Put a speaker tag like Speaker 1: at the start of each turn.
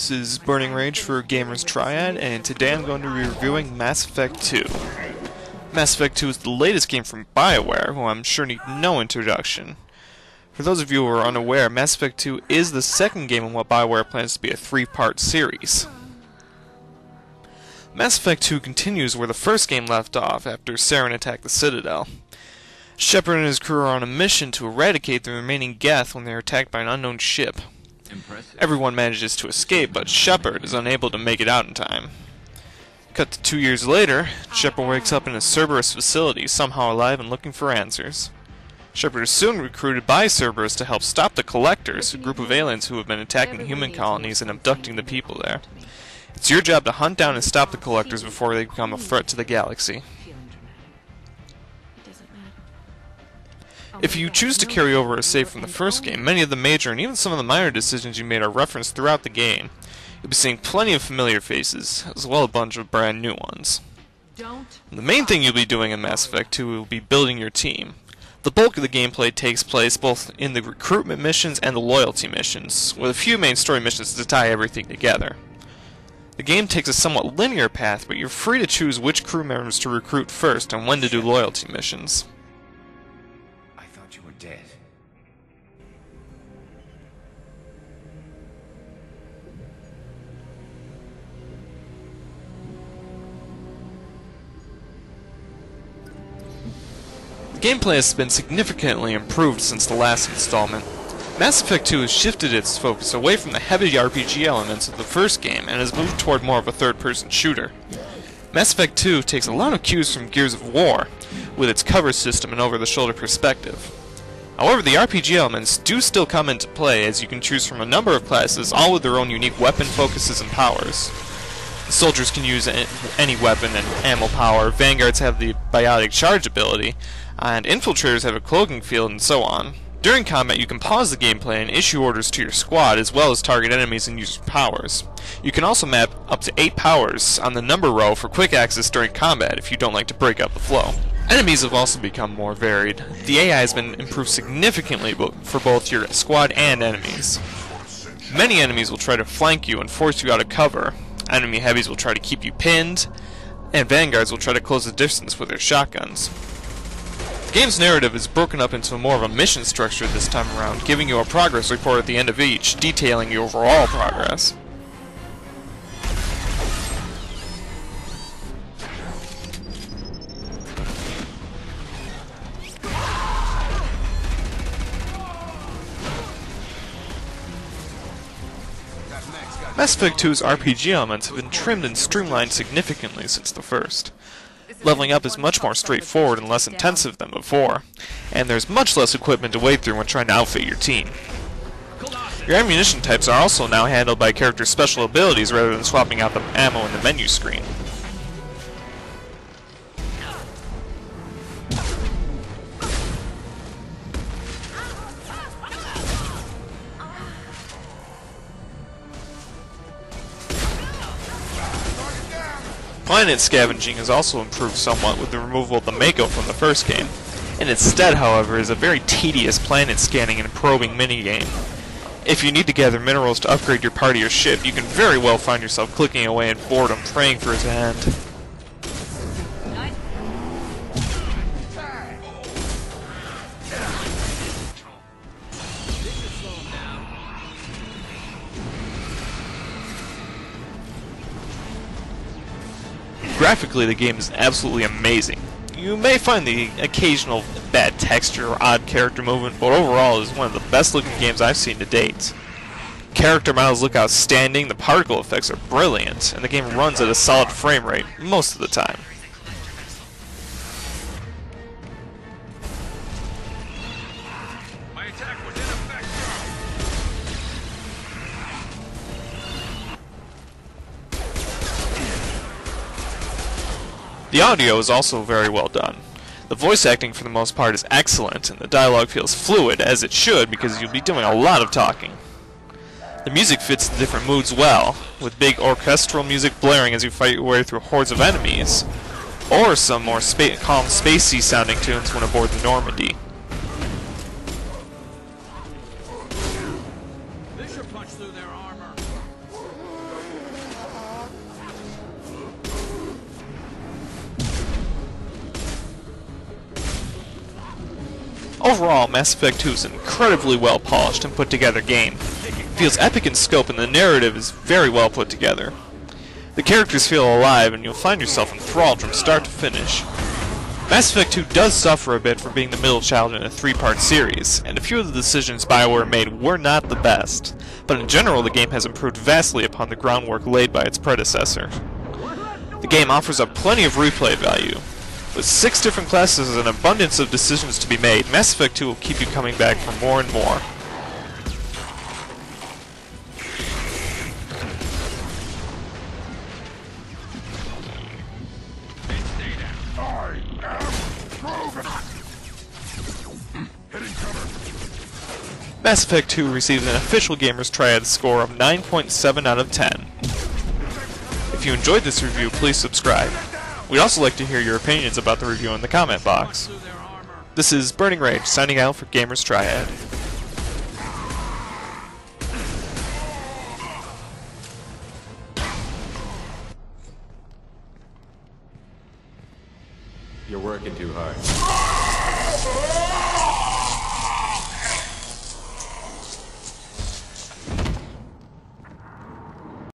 Speaker 1: this is BurningRage for Gamers Triad, and today I'm going to be reviewing Mass Effect 2. Mass Effect 2 is the latest game from BioWare, who I'm sure need no introduction. For those of you who are unaware, Mass Effect 2 is the second game in what BioWare plans to be a three-part series. Mass Effect 2 continues where the first game left off after Saren attacked the Citadel. Shepard and his crew are on a mission to eradicate the remaining Geth when they are attacked by an unknown ship.
Speaker 2: Impressive.
Speaker 1: Everyone manages to escape, but Shepard is unable to make it out in time. Cut to 2 years later, Shepard wakes up in a Cerberus facility, somehow alive and looking for answers. Shepard is soon recruited by Cerberus to help stop the Collectors, a group of aliens who have been attacking human colonies and abducting the people there. It's your job to hunt down and stop the Collectors before they become a threat to the galaxy. If you choose to carry over a save from the first game, many of the major and even some of the minor decisions you made are referenced throughout the game. You'll be seeing plenty of familiar faces, as well as a bunch of brand new ones. The main thing you'll be doing in Mass Effect 2 will be building your team. The bulk of the gameplay takes place both in the recruitment missions and the loyalty missions, with a few main story missions to tie everything together. The game takes a somewhat linear path, but you're free to choose which crew members to recruit first and when to do loyalty missions.
Speaker 2: You were dead.
Speaker 1: The gameplay has been significantly improved since the last installment. Mass Effect 2 has shifted its focus away from the heavy RPG elements of the first game and has moved toward more of a third-person shooter. Mass Effect 2 takes a lot of cues from Gears of War, with its cover system and over-the-shoulder perspective. However, the RPG elements do still come into play, as you can choose from a number of classes, all with their own unique weapon focuses and powers. The soldiers can use any weapon and ammo power, Vanguards have the biotic charge ability, and infiltrators have a cloaking field, and so on. During combat, you can pause the gameplay and issue orders to your squad, as well as target enemies and use powers. You can also map up to 8 powers on the number row for quick access during combat if you don't like to break up the flow. Enemies have also become more varied. The AI has been improved significantly for both your squad and enemies. Many enemies will try to flank you and force you out of cover. Enemy heavies will try to keep you pinned, and Vanguards will try to close the distance with their shotguns. The game's narrative is broken up into more of a mission structure this time around, giving you a progress report at the end of each, detailing your overall progress. Mass Effect 2's RPG elements have been trimmed and streamlined significantly since the first. Leveling up is much more straightforward and less intensive than before, and there's much less equipment to wade through when trying to outfit your team. Your ammunition types are also now handled by characters' special abilities rather than swapping out the ammo in the menu screen. Planet scavenging has also improved somewhat with the removal of the Mako from the first game, and instead, however, is a very tedious planet scanning and probing minigame. If you need to gather minerals to upgrade your party or ship, you can very well find yourself clicking away in boredom, praying for it to end. Graphically, the game is absolutely amazing. You may find the occasional bad texture or odd character movement, but overall it is one of the best looking games I've seen to date. Character models look outstanding, the particle effects are brilliant, and the game runs at a solid frame rate most of the time. The audio is also very well done. The voice acting for the most part is excellent, and the dialogue feels fluid, as it should, because you'll be doing a lot of talking. The music fits the different moods well, with big orchestral music blaring as you fight your way through hordes of enemies, or some more calm, spacey sounding tunes when aboard the Normandy. Overall, Mass Effect 2 is an incredibly well polished and put together game. It feels epic in scope and the narrative is very well put together. The characters feel alive and you'll find yourself enthralled from start to finish. Mass Effect 2 does suffer a bit for being the middle child in a 3-part series, and a few of the decisions BioWare made were not the best, but in general the game has improved vastly upon the groundwork laid by its predecessor. The game offers up plenty of replay value. With 6 different classes and an abundance of decisions to be made, Mass Effect 2 will keep you coming back for more and more. Mass Effect 2 received an official Gamers Triad score of 9.7 out of 10. If you enjoyed this review, please subscribe. We'd also like to hear your opinions about the review in the comment box. This is BurningRage signing out for Gamers Triad.
Speaker 2: You're working too hard.